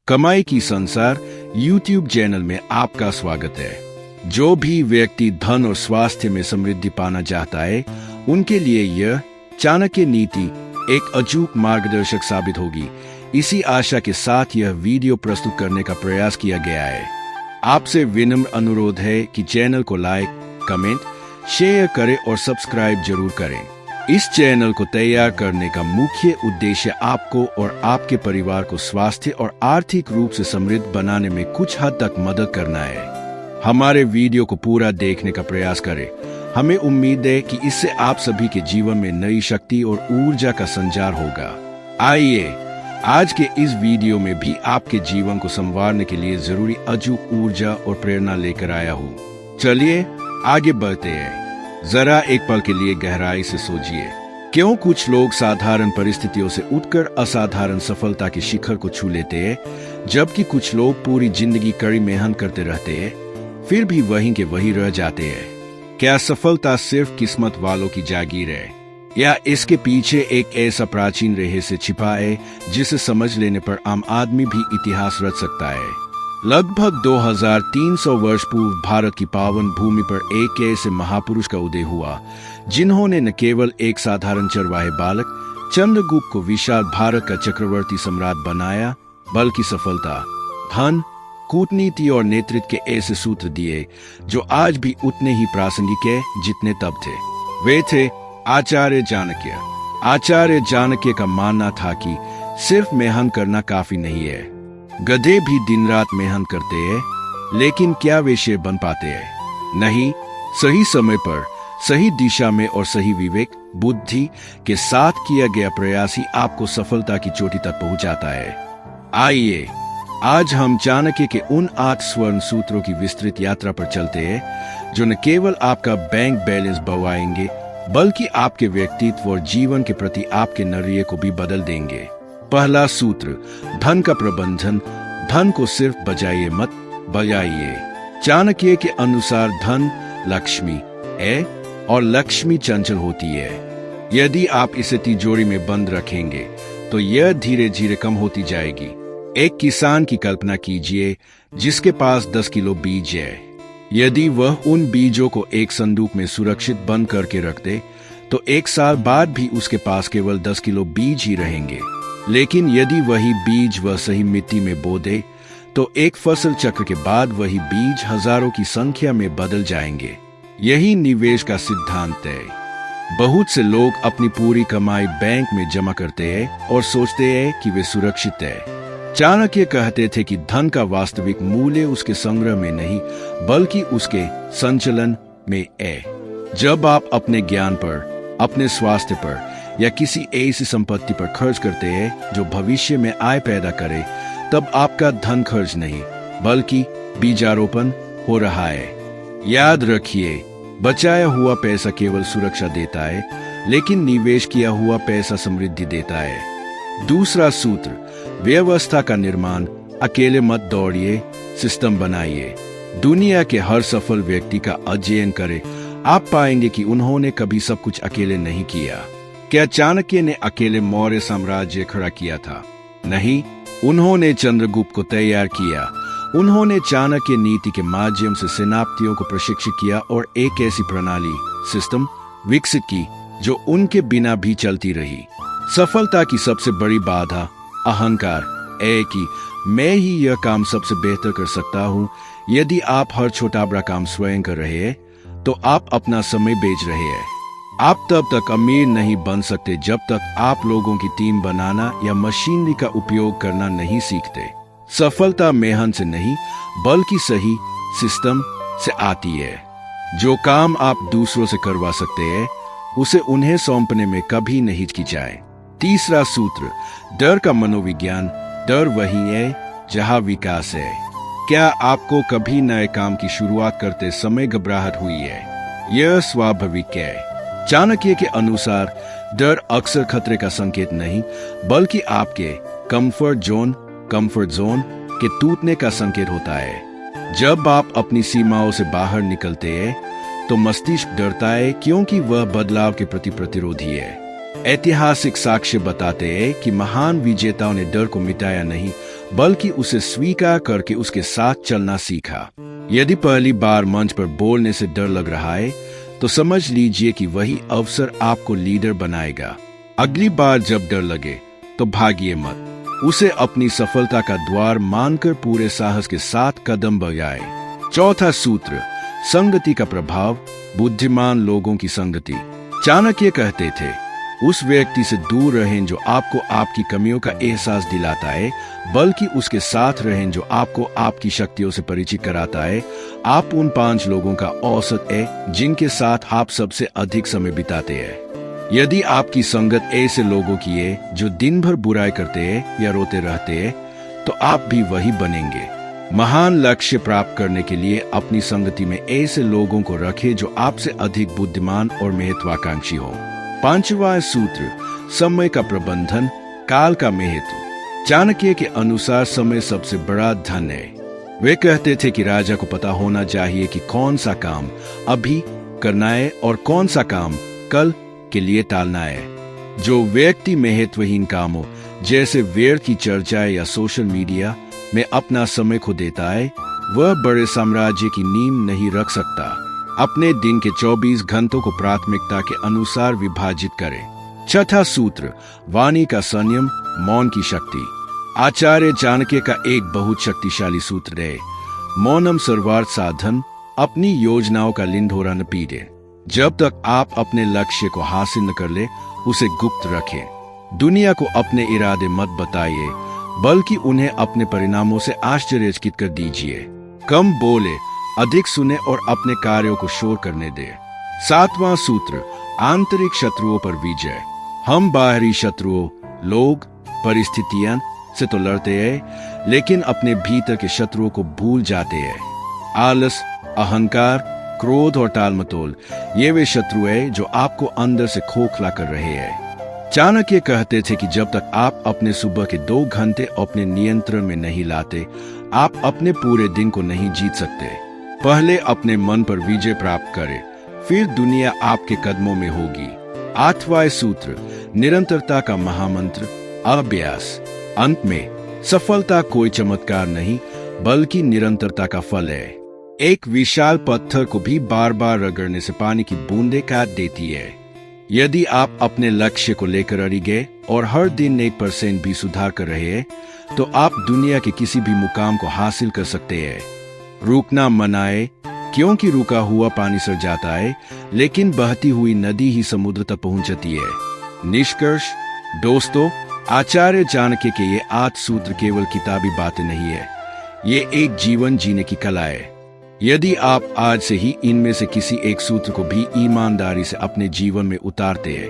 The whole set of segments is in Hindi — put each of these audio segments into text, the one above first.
कमाई की संसार YouTube चैनल में आपका स्वागत है। जो भी व्यक्ति धन और स्वास्थ्य में समृद्धि पाना चाहता है, उनके लिए यह चाणक्य नीति एक अचूक मार्गदर्शक साबित होगी। इसी आशा के साथ यह वीडियो प्रस्तुत करने का प्रयास किया गया है। आपसे विनम्र अनुरोध है कि चैनल को लाइक, कमेंट, शेयर करें और सब्सक्राइब जरूर करें। इस चैनल को तैयार करने का मुख्य उद्देश्य आपको और आपके परिवार को स्वास्थ्य और आर्थिक रूप से समृद्ध बनाने में कुछ हद तक मदद करना है। हमारे वीडियो को पूरा देखने का प्रयास करें। हमें उम्मीद है कि इससे आप सभी के जीवन में नई शक्ति और ऊर्जा का संचार होगा। आइए आज के इस वीडियो में भी आपके जीवन को संवारने के लिए जरूरी अचूक ऊर्जा और प्रेरणा लेकर आया हूँ। चलिए आगे बढ़ते हैं। जरा एक पल के लिए गहराई से सोचिए, क्यों कुछ लोग साधारण परिस्थितियों से उठकर असाधारण सफलता के शिखर को छू लेते हैं, जबकि कुछ लोग पूरी जिंदगी कड़ी मेहनत करते रहते हैं, फिर भी वहीं के वहीं रह जाते हैं। क्या सफलता सिर्फ किस्मत वालों की जागीर है, या इसके पीछे एक ऐसा प्राचीन रहस्य छिपा है जिसे समझ लेने पर आम आदमी भी इतिहास रच सकता है? लगभग 2300 वर्ष पूर्व भारत की पावन भूमि पर एक ऐसे महापुरुष का उदय हुआ, जिन्होंने न केवल एक साधारण चरवाहे बालक चंद्रगुप्त को विशाल भारत का चक्रवर्ती सम्राट बनाया, बल्कि सफलता, धन, कूटनीति और नेतृत्व के ऐसे सूत्र दिए जो आज भी उतने ही प्रासंगिक है जितने तब थे। वे थे आचार्य चाणक्य। आचार्य चाणक्य का मानना था कि सिर्फ मेहनत करना काफी नहीं है। गधे भी दिन रात मेहनत करते हैं, लेकिन क्या वे शेर बन पाते हैं? नहीं। सही समय पर, सही दिशा में और सही विवेक बुद्धि के साथ किया गया प्रयास ही आपको सफलता की चोटी तक पहुंचाता है। आइए आज हम चाणक्य के उन 8 स्वर्ण सूत्रों की विस्तृत यात्रा पर चलते हैं, जो न केवल आपका बैंक बैलेंस बढ़ाएंगे, बल्कि आपके व्यक्तित्व और जीवन के प्रति आपके नजरिए को भी बदल देंगे। पहला सूत्र, धन का प्रबंधन। धन को सिर्फ बचाइए मत, बजाइए। चाणक्य के अनुसार धन लक्ष्मी है और लक्ष्मी चंचल होती है। यदि आप इसे तिजोरी में बंद रखेंगे तो यह धीरे धीरे कम होती जाएगी। एक किसान की कल्पना कीजिए जिसके पास 10 किलो बीज है। यदि वह उन बीजों को एक संदूक में सुरक्षित बंद करके रख दे तो 1 साल बाद भी उसके पास केवल 10 किलो बीज ही रहेंगे। लेकिन यदि वही बीज वह सही मिट्टी में बो दे तो एक फसल चक्र के बाद वही बीज हजारों की संख्या में बदल जाएंगे। यही निवेश का सिद्धांत है। बहुत से लोग अपनी पूरी कमाई बैंक में जमा करते हैं और सोचते हैं कि वे सुरक्षित है। चाणक्य कहते थे कि धन का वास्तविक मूल्य उसके संग्रह में नहीं, बल्कि उसके संचलन में है। जब आप अपने ज्ञान पर, अपने स्वास्थ्य पर या किसी ऐसी संपत्ति पर खर्च करते हैं जो भविष्य में आय पैदा करे, तब आपका धन खर्च नहीं बल्कि बीजारोपण हो रहा है। याद रखिए, बचाया हुआ पैसा केवल सुरक्षा देता है, लेकिन निवेश किया हुआ पैसा समृद्धि देता है। दूसरा सूत्र, व्यवस्था का निर्माण। अकेले मत दौड़िए, सिस्टम बनाइए। दुनिया के हर सफल व्यक्ति का अध्ययन करें, आप पाएंगे कि उन्होंने कभी सब कुछ अकेले नहीं किया। क्या चाणक्य ने अकेले मौर्य साम्राज्य खड़ा किया था? नहीं। उन्होंने चंद्रगुप्त को तैयार किया। उन्होंने चाणक्य नीति के माध्यम से सेनापतियों को प्रशिक्षित किया और एक ऐसी प्रणाली, सिस्टम विकसित की जो उनके बिना भी चलती रही। सफलता की सबसे बड़ी बाधा अहंकार है कि मैं ही यह काम सबसे बेहतर कर सकता हूँ। यदि आप हर छोटा बड़ा काम स्वयं कर रहे हैं तो आप अपना समय बेच रहे हैं। आप तब तक अमीर नहीं बन सकते जब तक आप लोगों की टीम बनाना या मशीनरी का उपयोग करना नहीं सीखते। सफलता मेहनत से नहीं बल्कि सही सिस्टम से आती है। जो काम आप दूसरों से करवा सकते हैं, उसे उन्हें सौंपने में कभी नहीं हिचकिचाएं। तीसरा सूत्र, डर का मनोविज्ञान। डर वही है जहां विकास है। क्या आपको कभी नए काम की शुरुआत करते समय घबराहट हुई है? यह स्वाभाविक है। चाणक्य के अनुसार डर अक्सर खतरे का संकेत नहीं, बल्कि आपके कंफर्ट जोन के टूटने का संकेत होता है। जब आप अपनी सीमाओं से बाहर निकलते हैं तो मस्तिष्क डरता है, क्योंकि वह बदलाव के प्रति प्रतिरोधी है। ऐतिहासिक साक्ष्य बताते हैं कि महान विजेताओं ने डर को मिटाया नहीं, बल्कि उसे स्वीकार करके उसके साथ चलना सीखा। यदि पहली बार मंच पर बोलने से डर लग रहा है तो समझ लीजिए कि वही अवसर आपको लीडर बनाएगा। अगली बार जब डर लगे तो भागिए मत, उसे अपनी सफलता का द्वार मानकर पूरे साहस के साथ कदम बढ़ाए। चौथा सूत्र, संगति का प्रभाव, बुद्धिमान लोगों की संगति। चाणक्य कहते थे, उस व्यक्ति से दूर रहें जो आपको आपकी कमियों का एहसास दिलाता है, बल्कि उसके साथ रहें जो आपको आपकी शक्तियों से परिचित कराता है। आप उन 5 लोगों का औसत है जिनके साथ आप सबसे अधिक समय बिताते हैं। यदि आपकी संगत ऐसे लोगों की है जो दिन भर बुराई करते हैं या रोते रहते हैं, तो आप भी वही बनेंगे। महान लक्ष्य प्राप्त करने के लिए अपनी संगति में ऐसे लोगों को रखें जो आपसे अधिक बुद्धिमान और महत्वाकांक्षी हो। 5वां सूत्र, समय का प्रबंधन, काल का महत्व। चाणक्य के अनुसार समय सबसे बड़ा धन है। वे कहते थे कि राजा को पता होना चाहिए कि कौन सा काम अभी करना है और कौन सा काम कल के लिए टालना है। जो व्यक्ति महत्वहीन कामों जैसे व्यर्थ की चर्चा या सोशल मीडिया में अपना समय खो देता है, वह बड़े साम्राज्य की नींव नहीं रख सकता। अपने दिन के 24 घंटों को प्राथमिकता के अनुसार विभाजित करें। छठा सूत्र, वाणी का संयम, मौन की शक्ति। आचार्य चाणक्य का एक बहुत शक्तिशाली सूत्र है, मौनम सर्वार्थ साधन। अपनी योजनाओं का लिंढोरा न पीटे। जब तक आप अपने लक्ष्य को हासिल न कर ले, उसे गुप्त रखें। दुनिया को अपने इरादे मत बताइए, बल्कि उन्हें अपने परिणामों से आश्चर्यचकित कर दीजिए। कम बोले, अधिक सुने और अपने कार्यों को शोर करने दे। 7वां सूत्र, आंतरिक शत्रुओं पर विजय। हम बाहरी शत्रुओं, लोग, परिस्थितियां से तो लड़ते हैं, लेकिन अपने भीतर के शत्रुओं को भूल जाते हैं। आलस, अहंकार, क्रोध और टालमटोल, ये वे शत्रु हैं जो आपको अंदर से खोखला कर रहे हैं। चाणक्य कहते थे कि जब तक आप अपने सुबह के 2 घंटे अपने नियंत्रण में नहीं लाते, आप अपने पूरे दिन को नहीं जीत सकते। पहले अपने मन पर विजय प्राप्त करें, फिर दुनिया आपके कदमों में होगी। 8वां सूत्र, निरंतरता का महामंत्र, अभ्यास। अंत में सफलता कोई चमत्कार नहीं, बल्कि निरंतरता का फल है। एक विशाल पत्थर को भी बार बार रगड़ने से पानी की बूंदें काट देती है। यदि आप अपने लक्ष्य को लेकर अड़िगे और हर दिन 1% भी सुधार कर रहे हैं, तो आप दुनिया के किसी भी मुकाम को हासिल कर सकते हैं। रुकना मनाए, क्योंकि रुका हुआ पानी सड़ जाता है, लेकिन बहती हुई नदी ही समुद्र तक पहुंचती है। निष्कर्ष, दोस्तों, आचार्य चाणक्य के ये 8 सूत्र केवल किताबी बातें नहीं है, ये एक जीवन जीने की कला है। यदि आप आज से ही इनमें से किसी एक सूत्र को भी ईमानदारी से अपने जीवन में उतारते हैं,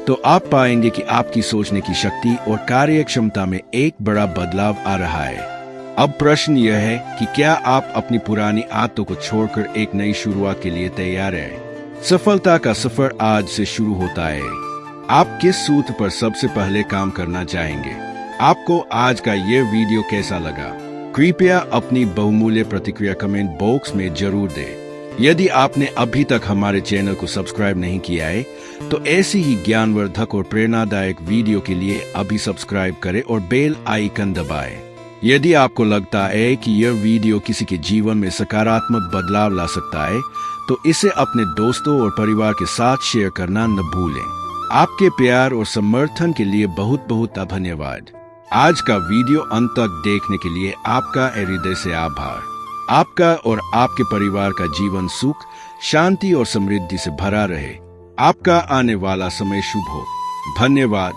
तो आप पाएंगे कि आपकी सोचने की शक्ति और कार्य क्षमता में एक बड़ा बदलाव आ रहा है। अब प्रश्न यह है कि क्या आप अपनी पुरानी आदतों को छोड़कर एक नई शुरुआत के लिए तैयार हैं? सफलता का सफर आज से शुरू होता है। आप किस सूत्र पर सबसे पहले काम करना चाहेंगे? आपको आज का यह वीडियो कैसा लगा? कृपया अपनी बहुमूल्य प्रतिक्रिया कमेंट बॉक्स में जरूर दें। यदि आपने अभी तक हमारे चैनल को सब्सक्राइब नहीं किया है, तो ऐसी ही ज्ञानवर्धक और प्रेरणादायक वीडियो के लिए अभी सब्सक्राइब करें और बेल आइकन दबाएं। यदि आपको लगता है कि यह वीडियो किसी के जीवन में सकारात्मक बदलाव ला सकता है, तो इसे अपने दोस्तों और परिवार के साथ शेयर करना न भूलें। आपके प्यार और समर्थन के लिए बहुत बहुत धन्यवाद। आज का वीडियो अंत तक देखने के लिए आपका हृदय से आभार। आपका और आपके परिवार का जीवन सुख, शांति और समृद्धि से भरा रहे। आपका आने वाला समय शुभ हो। धन्यवाद।